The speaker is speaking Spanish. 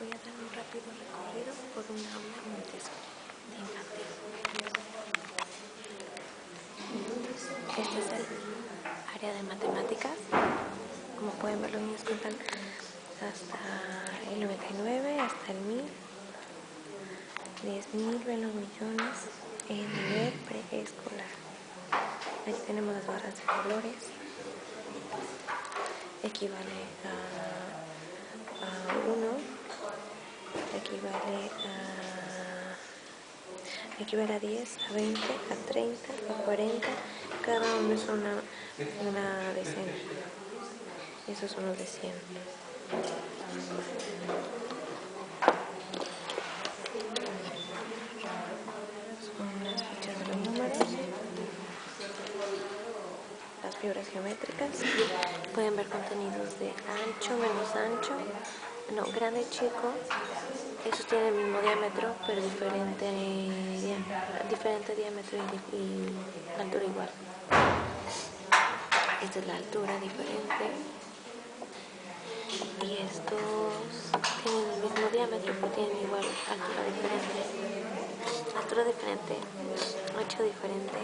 voy a dar un rápido recorrido por una aula Montessori de infantil. Este es el área de matemáticas. Como pueden ver, los niños cuentan hasta el 99, hasta el 1000, 10.000, ven los millones en nivel preescolar. Aquí tenemos las barras de colores. Equivale a 1, equivale a 10, a 20, a 30, a 40. Cada uno es una decena. Esos son los de 100. Son las fichas de los números, las figuras geométricas. Pueden ver contenidos de ancho, menos ancho, grande, chico. Estos tienen el mismo diámetro, pero diferente diámetro y altura igual. Esta es la altura diferente. Y estos tienen el mismo diámetro, pero tienen igual altura diferente, ancho diferente.